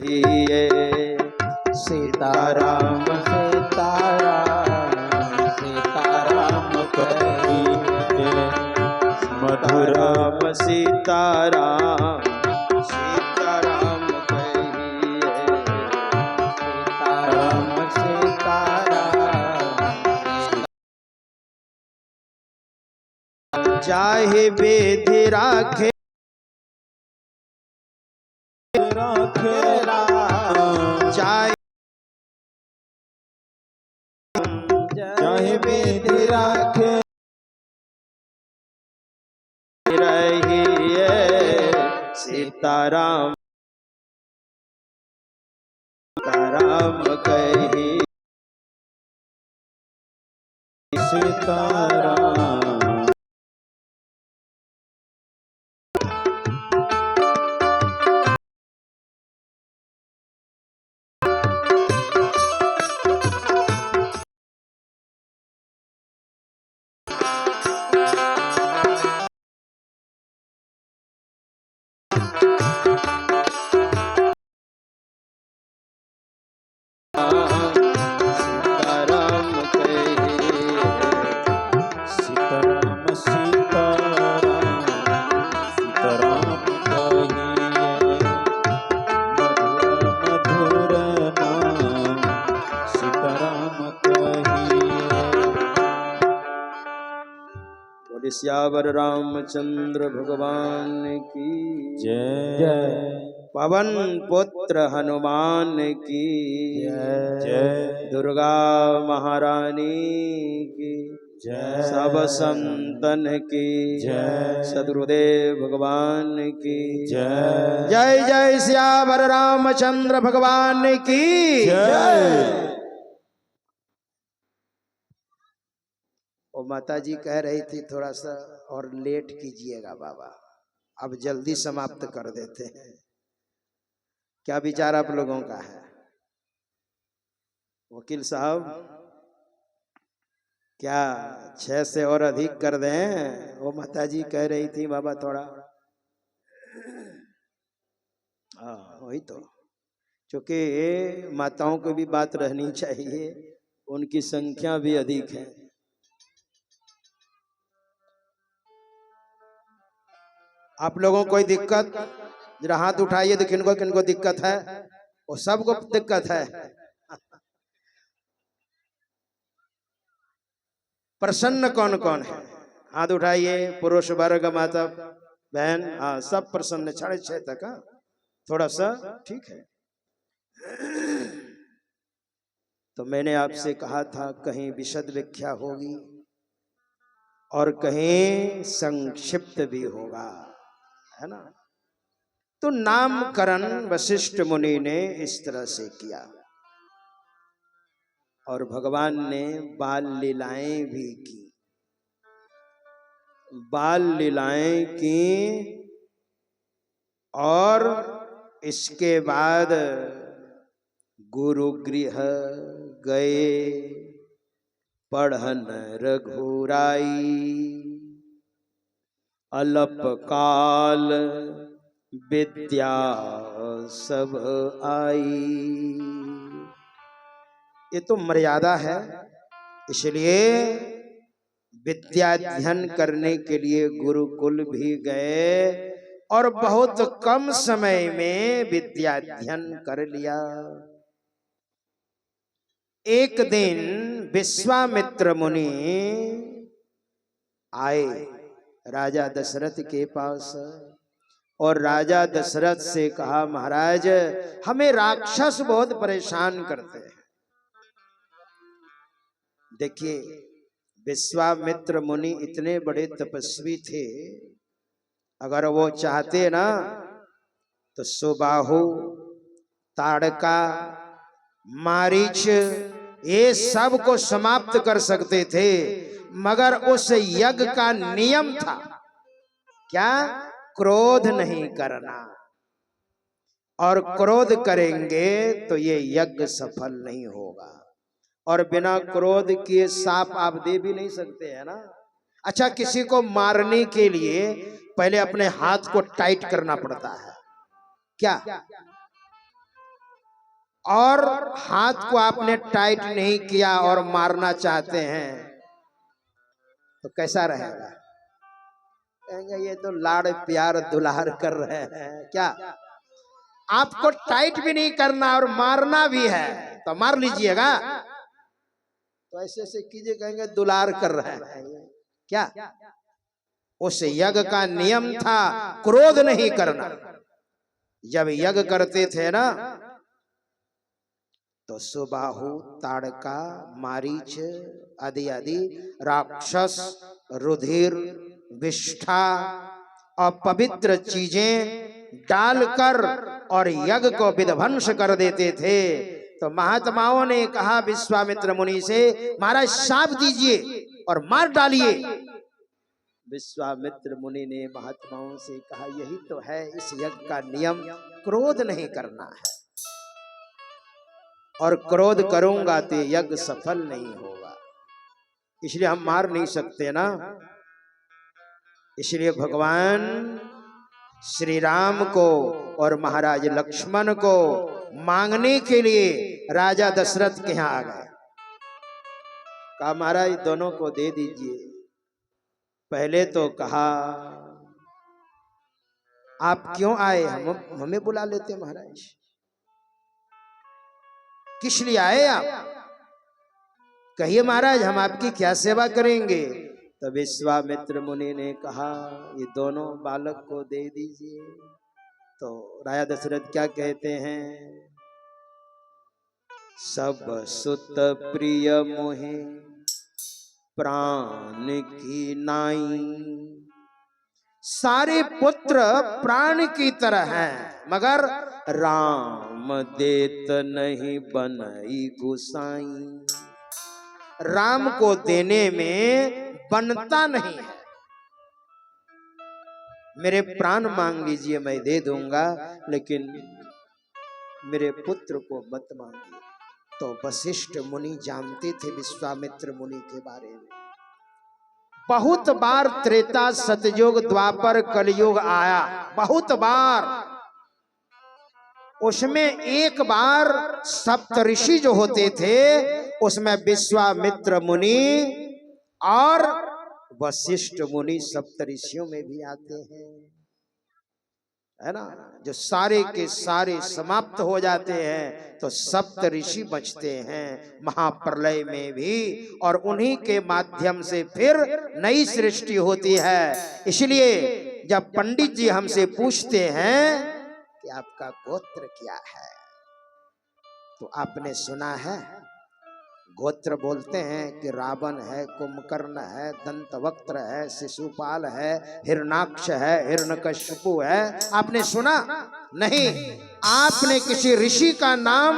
कहिए। सीताराम सीताराम सीताराम कहिए। मधुराम सीताराम सीताराम कहिए। सीताराम सीताराम चाहे वेद राखे राखेला चाहे वेद राखे रहिए। सीताराम सीताराम कहिए। सीताराम सीताराम कहिए। सीताराम सीताराम सीताराम कहिए। मधुर मधुर नाम सीताराम कहिए। बोले सियावर रामचंद्र भगवान की जय। पवन पुत्र हनुमान की जय। दुर्गा महारानी की जय। सब संतन की जय। सद्गुरुदेव भगवान की जय। जय जय सियावर रामचंद्र भगवान की जय। और माता जी कह रही थी थोड़ा सा और लेट कीजिएगा बाबा, अब जल्दी समाप्त कर देते हैं। क्या विचार आप लोगों का है वकील साहब? क्या 6 से और अधिक कर दें? वो माता जी कह रही थी बाबा थोड़ा, हाँ वही तो, क्योंकि माताओं को भी बात रहनी चाहिए, उनकी संख्या भी अधिक है। आप लोगों को कोई दिक्कत? जरा हाथ उठाइए तो किनको किनको दिक्कत है? वो सबको दिक्कत है। प्रसन्न कौन कौन है? हाथ उठाइए। पुरुष वर्ग, माता बहन, हाँ सब प्रसन्न। 6:30 तक, हाँ थोड़ा सा ठीक है। तो मैंने आपसे कहा था कहीं विशद व्याख्या होगी और कहीं संक्षिप्त भी होगा, है ना? तो नामकरण वशिष्ठ मुनि ने इस तरह से किया और भगवान ने बाल लीलाएं भी की। बाल लीलाएं की और इसके बाद गुरुगृह गए पढ़न रघुराई। अलप काल विद्या सब आई। ये तो मर्यादा है, इसलिए विद्याध्ययन करने के लिए गुरुकुल भी गए और बहुत कम समय में विद्याध्ययन कर लिया। एक दिन विश्वामित्र मुनि आए राजा दशरथ के पास और राजा दशरथ से कहा, महाराज हमें राक्षस बहुत परेशान करते हैं। देखिए विश्वामित्र मुनि इतने बड़े तपस्वी थे, अगर वो चाहते ना तो सुबाहु, ताड़का, मारीच ये सब को समाप्त कर सकते थे, मगर उस यज्ञ का नियम था क्या? क्रोध नहीं करना, और क्रोध करेंगे तो ये यज्ञ सफल नहीं होगा। और बिना क्रोध किए साप आप दे भी नहीं सकते, है ना? अच्छा, किसी को मारने के लिए पहले अपने हाथ को टाइट करना पड़ता है क्या? और हाथ को आपने टाइट नहीं किया और मारना चाहते हैं तो कैसा रहेगा? कहेंगे ये तो लाड़ प्यार दुलार कर रहे हैं क्या? आपको टाइट भी नहीं करना और मारना भी है तो मार लीजिएगा। तो ऐसे ऐसे कीजिए, कहेंगे दुलार कर रहे हैं क्या? उस यज्ञ का नियम था क्रोध नहीं करना। जब यज्ञ करते थे ना तो सुबाहु, ताड़का, मारीच आदि आदि राक्षस, रुधिर, विष्ठा, अपवित्र चीजें डालकर और यज्ञ को विध्वंस कर देते थे। तो महात्माओं ने कहा विश्वामित्र मुनि से, महाराज शाप दीजिए और मार डालिए। विश्वामित्र मुनि ने महात्माओं से कहा, यही तो है इस यज्ञ का नियम, क्रोध नहीं करना है, और क्रोध करूंगा तो यज्ञ सफल नहीं होगा, इसलिए हम मार नहीं सकते ना। इसलिए भगवान श्री राम को और महाराज लक्ष्मण को मांगने के लिए राजा दशरथ के यहां आ गए। कहा महाराज दोनों को दे दीजिए। पहले तो कहा आप क्यों आए, हमें बुला लेते महाराज, किस लिए आए आप? कहिए महाराज हम आपकी क्या सेवा करेंगे। तो विश्वामित्र मुनि ने कहा ये दोनों बालक को दे दीजिए। तो राजा दशरथ क्या कहते हैं, सब सुत प्रिय मोहे प्राण की नाई। सारे पुत्र प्राण की तरह हैं मगर राम देत नहीं बनई गुसाई। राम को देने में बनता नहीं है। मेरे प्राण मांग लीजिए मैं दे दूंगा, लेकिन मेरे पुत्र को मत मांगिए। तो वशिष्ठ मुनि जानते थे विश्वामित्र मुनि के बारे में। बहुत बार त्रेता, सतयुग, द्वापर, कलयुग आया, बहुत बार। उसमें एक बार सप्तऋषि जो होते थे उसमें विश्वामित्र मुनि और वशिष्ठ मुनि सप्तऋषियों में भी आते हैं, है ना। जो सारे के सारे समाप्त हो जाते हैं तो सप्तऋषि बचते हैं महाप्रलय में भी, और उन्हीं के माध्यम से फिर नई सृष्टि होती है। इसलिए जब पंडित जी हमसे पूछते हैं कि आपका गोत्र क्या है, तो आपने सुना है गोत्र बोलते हैं कि रावण है, कुंभकर्ण है, दंतवक्त्र है, शिशुपाल है, हिरणाक्ष है, हिरण्यकश्यपु है। आपने सुना नहीं? आपने किसी ऋषि का नाम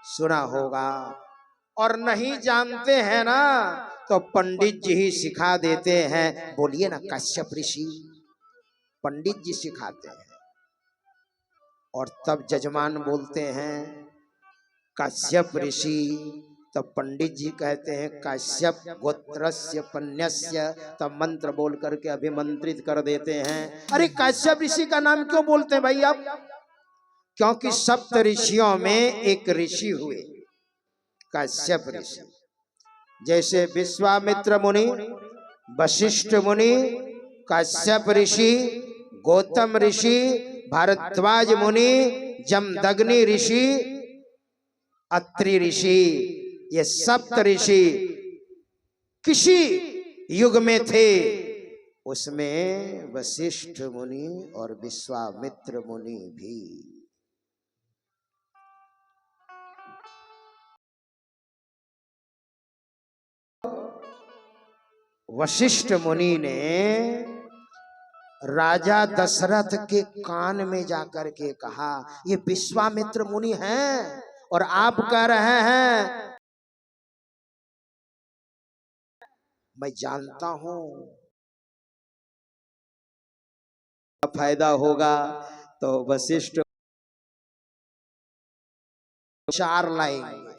सुना होगा, और नहीं जानते हैं ना तो पंडित जी ही सिखा देते हैं। बोलिए ना कश्यप ऋषि, पंडित जी सिखाते हैं। और तब जजमान बोलते हैं कश्यप ऋषि, तब पंडित जी कहते हैं कश्यप गोत्रस्य पन्यस्य, तब मंत्र बोल करके अभिमंत्रित कर देते हैं। अरे कश्यप ऋषि का नाम क्यों बोलते हैं भाई आप? क्योंकि सप्त ऋषियों में एक ऋषि हुए कश्यप ऋषि। जैसे विश्वामित्र मुनि, वशिष्ठ मुनि, कश्यप ऋषि, गौतम ऋषि, भारद्वाज मुनि, जमदग्नि ऋषि, अत्रि ऋषि, ये सप्त ऋषि किसी युग में थे। उसमें वशिष्ठ मुनि और विश्वामित्र मुनि भी। वशिष्ठ मुनि ने राजा दशरथ के कान में जाकर के कहा, ये विश्वामित्र मुनि हैं और आप कह रहे हैं मैं जानता हूं फायदा होगा। तो वशिष्ठ 4 लाएंगे,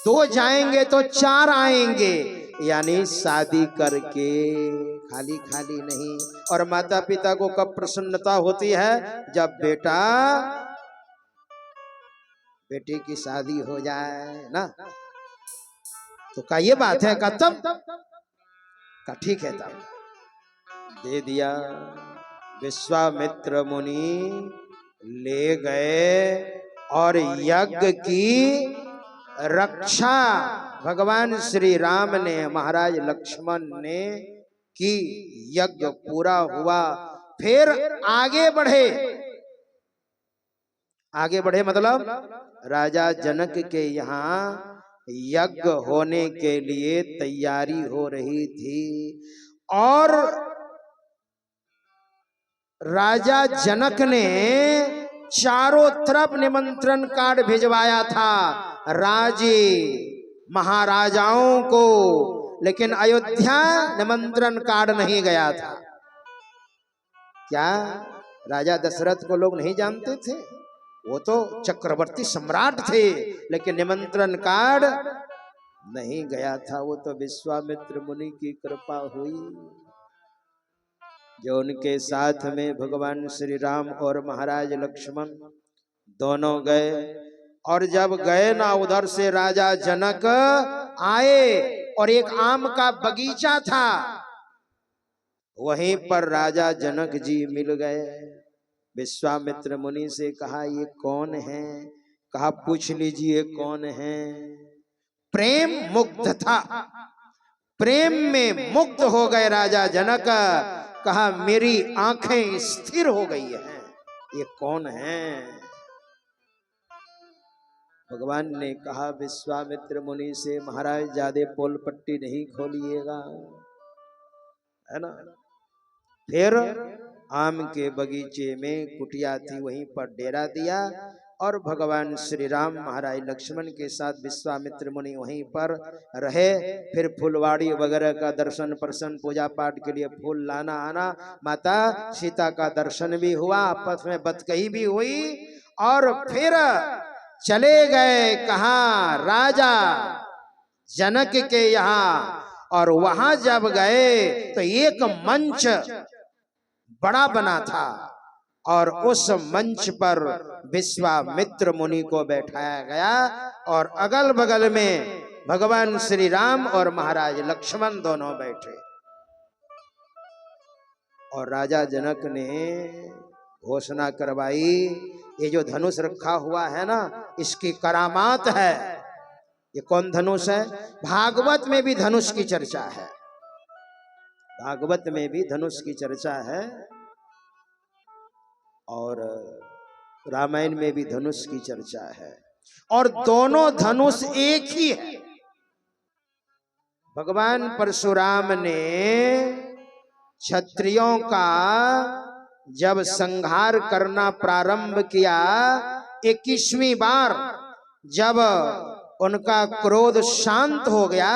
2 जाएंगे तो 4 आएंगे, यानी शादी करके खाली खाली नहीं। और माता पिता को कब प्रसन्नता होती है? जब बेटा बेटी की शादी हो जाए ना। तो का ये बात है का तब का ठीक है तब दे दिया। विश्वामित्र मुनि ले गए और यज्ञ की रक्षा भगवान श्री राम ने महाराज लक्ष्मण ने की। यज्ञ पूरा हुआ, फिर आगे बढ़े। आगे बढ़े मतलब राजा जनक के यहाँ यज्ञ होने के लिए तैयारी हो रही थी और राजा जनक ने चारों तरफ निमंत्रण कार्ड भिजवाया था राजे महाराजाओं को, लेकिन अयोध्या निमंत्रण कार्ड नहीं गया था। क्या राजा दशरथ को लोग नहीं जानते थे? वो तो चक्रवर्ती सम्राट थे, लेकिन निमंत्रण कार्ड नहीं गया था। वो तो विश्वामित्र मुनि की कृपा हुई जो उनके साथ में भगवान श्री राम और महाराज लक्ष्मण दोनों गए। और जब गए ना, उधर से राजा जनक आए और एक आम का बगीचा था, वहीं पर राजा जनक जी मिल गए। विश्वामित्र मुनि से कहा ये कौन है? कहा पूछ लीजिए कौन है। प्रेम मुग्ध था, प्रेम में मुग्ध हो गए राजा जनक। कहा मेरी आंखें स्थिर हो गई हैं, ये कौन है? भगवान ने कहा विश्वामित्र मुनि से महाराज ज्यादा पोल पट्टी नहीं खोलिएगा, है ना। फिर आम के बगीचे में कुटिया थी, वहीं पर डेरा दिया और भगवान श्री राम महाराज लक्ष्मण के साथ विश्वामित्र मुनि वहीं पर रहे। फिर फुलवाड़ी वगैरह का दर्शन प्रसन्न पूजा पाठ के लिए फूल लाना आना, माता सीता का दर्शन भी हुआ, आपस में बतकही भी हुई और फिर चले गए कहाँ? राजा जनक के यहाँ। और वहां जब गए तो एक मंच बड़ा बना था और उस मंच पर विश्वामित्र मुनि को बैठाया गया और अगल बगल में भगवान श्री राम और महाराज लक्ष्मण दोनों बैठे। और राजा जनक ने घोषणा करवाई, ये जो धनुष रखा हुआ है ना, इसकी करामात है। ये कौन धनुष है? भागवत में भी धनुष की चर्चा है, भागवत में भी धनुष की चर्चा है और रामायण में भी धनुष की चर्चा है। और दोनों धनुष एक ही है। भगवान परशुराम ने क्षत्रियों का जब संहार करना प्रारंभ किया, 21वीं बार जब उनका क्रोध शांत हो गया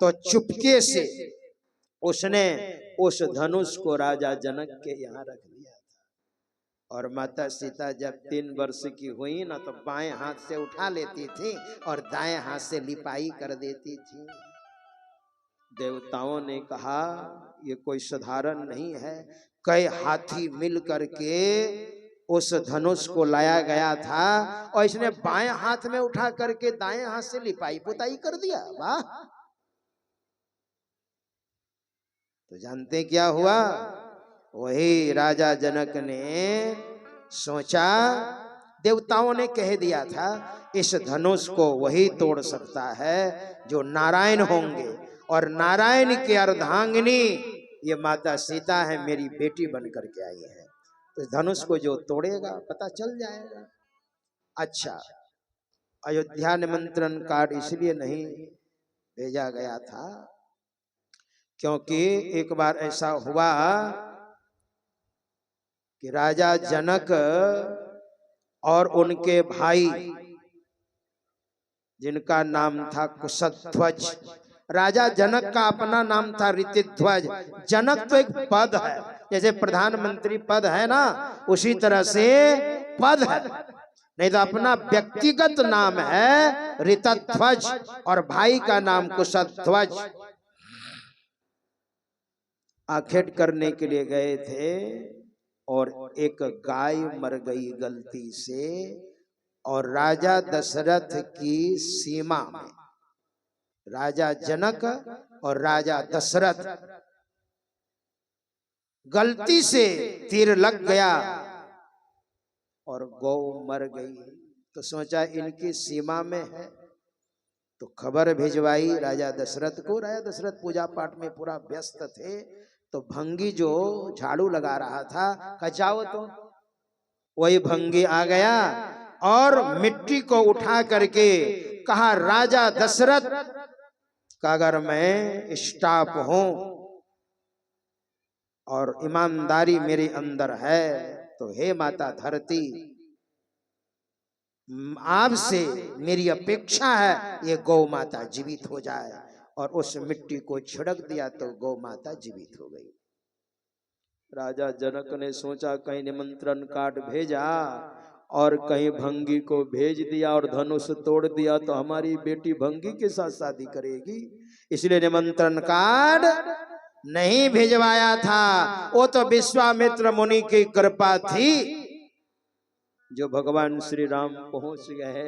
तो चुपके से उसने उस धनुष को राजा जनक के यहाँ रख दिया था। और माता सीता जब 3 वर्ष की हुई ना, तो बाएं हाथ से उठा लेती थी और दाएं हाथ से लिपाई कर देती थी। देवताओं ने कहा ये कोई साधारण नहीं है, कई हाथी मिल करके उस धनुष को लाया गया था और इसने बाएं हाथ में उठा करके दाएं हाथ से लिपाई पुताई कर दिया। वाह! तो जानते क्या हुआ? वही राजा जनक ने सोचा, देवताओं ने कह दिया था इस धनुष को वही तोड़ सकता है जो नारायण होंगे, और नारायण की अर्धांगिनी ये माता सीता है, मेरी बेटी बन करके आई है। तो इस धनुष को जो तोड़ेगा पता चल जाएगा। अच्छा, अयोध्या निमंत्रण कार्ड इसलिए नहीं भेजा गया था क्योंकि एक बार ऐसा हुआ कि राजा जनक और उनके भाई जिनका नाम था कुशध्वज, राजा जनक का अपना नाम था ऋतिध्वज। जनक तो एक पद है, जैसे प्रधानमंत्री पद है ना, उसी तरह से पद है, नहीं तो अपना व्यक्तिगत नाम है ऋतध्वज और भाई का नाम कुशध्वज। आखेट करने के लिए गए थे और एक गाय मर गई गलती से, और राजा दशरथ की सीमा में, राजा जनक और राजा दशरथ, गलती से तीर लग गया और गौ मर गई। तो सोचा इनकी सीमा में है, तो खबर भिजवाई राजा दशरथ को। राजा दशरथ पूजा पाठ में पूरा व्यस्त थे, तो भंगी जो झाड़ू लगा रहा था, कहा जाओ, तो वही भंगी आ गया और मिट्टी को उठा करके कहा, राजा दशरथ का अगर मैं स्टाफ हूं और ईमानदारी मेरे अंदर है, तो हे माता धरती, आपसे मेरी अपेक्षा है ये गौ माता जीवित हो जाए। और उस मिट्टी को छिड़क दिया तो गौ माता जीवित हो गई। राजा जनक ने सोचा कहीं निमंत्रण कार्ड भेजा और कहीं भंगी को भेज दिया और धनुष तोड़ दिया तो हमारी बेटी भंगी के साथ शादी करेगी, इसलिए निमंत्रण कार्ड नहीं भिजवाया था। वो तो विश्वामित्र मुनि की कृपा थी जो भगवान श्री राम पहुंच गए।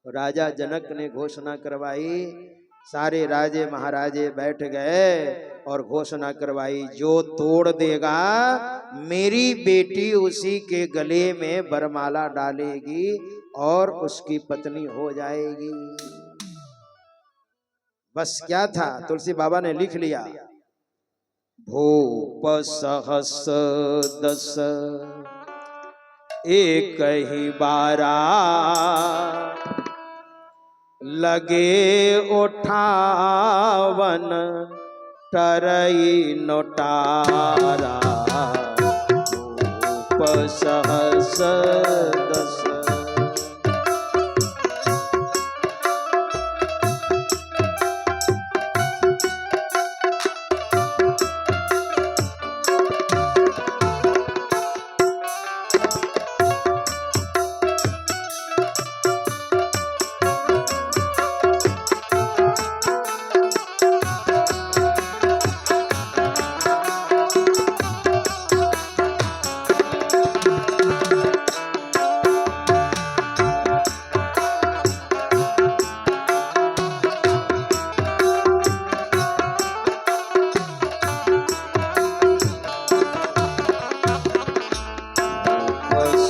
राजा जनक ने घोषणा करवाई, सारे राजे महाराजे बैठ गए और घोषणा करवाई, जो तोड़ देगा मेरी बेटी उसी के गले में बरमाला डालेगी और उसकी पत्नी हो जाएगी। बस क्या था, तुलसी बाबा ने लिख लिया, भूप सहस दस एक ही बारा, लगे उठावन टरई नोटारा, भूप सहस दस।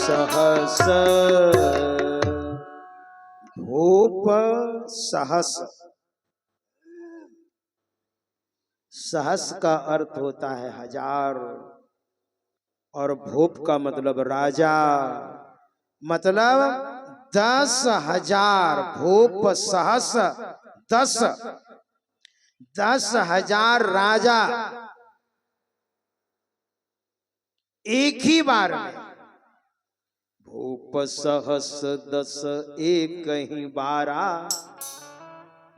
सहस भूप सहस, सहस का अर्थ होता है हजार और भूप का मतलब राजा, मतलब 10,000। भूप सहस 10, 10,000 राजा एक ही बार में। भूप सहस 10 एक ही बारा,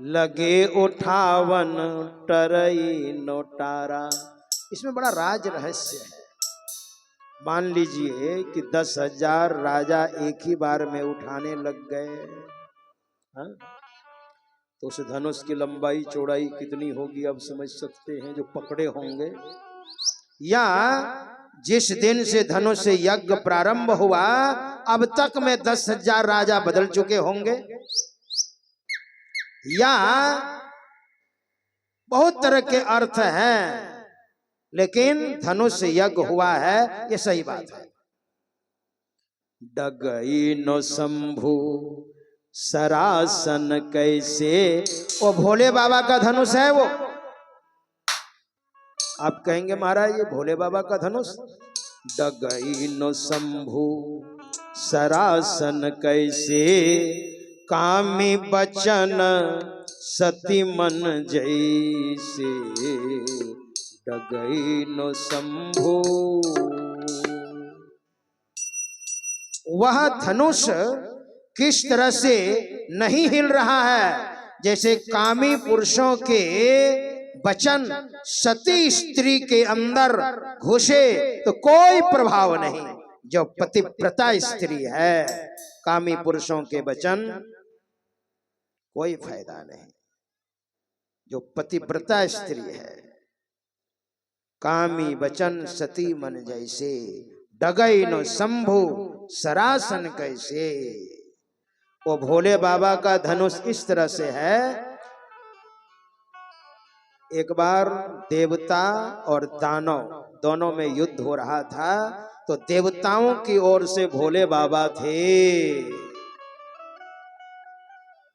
लगे उठावन टरई नोटारा। इसमें बड़ा राज रहस्य है। मान लीजिए कि 10,000 राजा एक ही बार में उठाने लग गए, हाँ? तो उस धनुष की लंबाई चौड़ाई कितनी होगी अब समझ सकते हैं जो पकड़े होंगे। या जिस दिन से धनुष यज्ञ प्रारंभ हुआ अब तक में 10,000 राजा बदल चुके होंगे, या बहुत तरह के अर्थ हैं, लेकिन धनुष यज्ञ हुआ है ये सही बात है। डगई नो शंभु सरासन कैसे, वो भोले बाबा का धनुष है वो। आप कहेंगे महाराज ये भोले बाबा का धनुष। डगई नो शंभु सरासन कैसे, कामी बचन सती मन जैसे, डगई नो शंभु। वह धनुष किस तरह से नहीं हिल रहा है, जैसे कामी पुरुषों के वचन सती स्त्री के अंदर घुसे तो कोई प्रभाव नहीं। जो पतिव्रता स्त्री है, कामी पुरुषों के वचन कोई फायदा नहीं। जो पतिव्रता स्त्री है, कामी वचन सती मन जैसे, डगई नो शंभु सरासन कैसे। वो भोले बाबा का धनुष इस तरह से है। एक बार देवता और दानव दोनों में युद्ध हो रहा था, तो देवताओं की ओर से भोले बाबा थे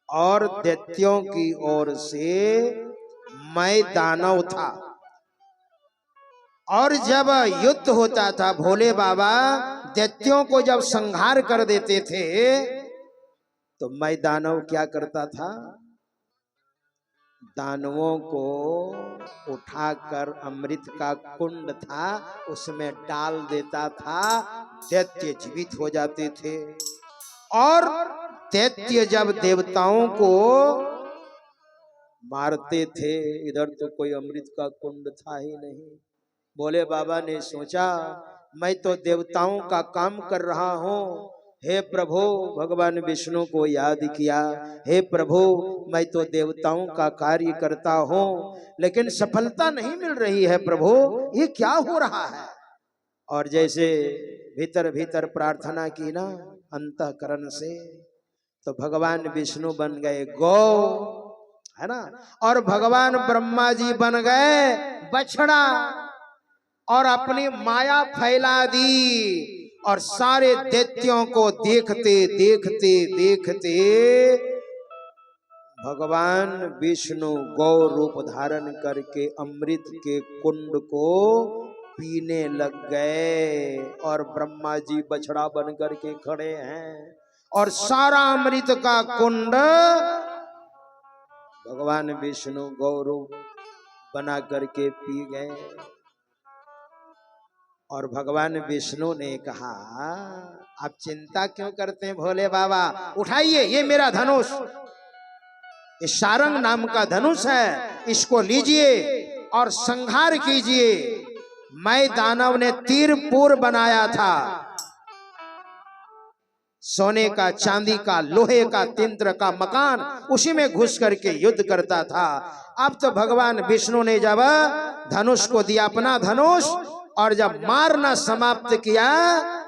और दैत्यों की ओर से मैं दानव था। और जब युद्ध होता था, भोले बाबा दैत्यों को जब संहार कर देते थे, तो मैं दानव क्या करता था, दानवों को उठाकर अमृत का कुंड था उसमें डाल देता था, दैत्य जीवित हो जाते थे। और दैत्य जब देवताओं को मारते थे, इधर तो कोई अमृत का कुंड था ही नहीं। भोले बाबा ने सोचा मैं तो देवताओं का काम कर रहा हूँ, हे प्रभु, भगवान विष्णु को याद किया, हे प्रभु मैं तो देवताओं का कार्य करता हूँ लेकिन सफलता नहीं मिल रही है प्रभु, ये क्या हो रहा है। और जैसे भीतर भीतर प्रार्थना की ना अंतःकरण से, तो भगवान विष्णु बन गए गौ, है ना, और भगवान ब्रह्मा जी बन गए बछड़ा, और अपनी माया फैला दी। और सारे दैत्यों को देखते देखते देखते भगवान विष्णु गौ रूप धारण करके अमृत के कुंड को पीने लग गए, और ब्रह्मा जी बछड़ा बन करके खड़े हैं और सारा अमृत का कुंड भगवान विष्णु गौ रूप बना करके पी गए। और भगवान विष्णु ने कहा आप चिंता क्यों करते हैं भोले बाबा, उठाइए ये मेरा धनुष, ये सारंग नाम का धनुष है, इसको लीजिए और संहार कीजिए। मैं दानव ने तीरपुर बनाया था, सोने का, चांदी का, लोहे का, तिंत्र का मकान, उसी में घुस करके युद्ध करता था। अब तो भगवान विष्णु ने जब धनुष को दिया, अपना धनुष, और जब मारना समाप्त किया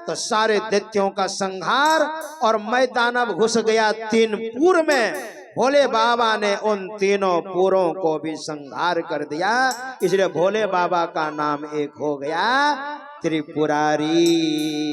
तो सारे दैत्यों का संहार, और मैं दानव घुस गया 3 पुर में। भोले बाबा ने उन 3 पुरों को भी संहार कर दिया, इसलिए भोले बाबा का नाम एक हो गया त्रिपुरारी।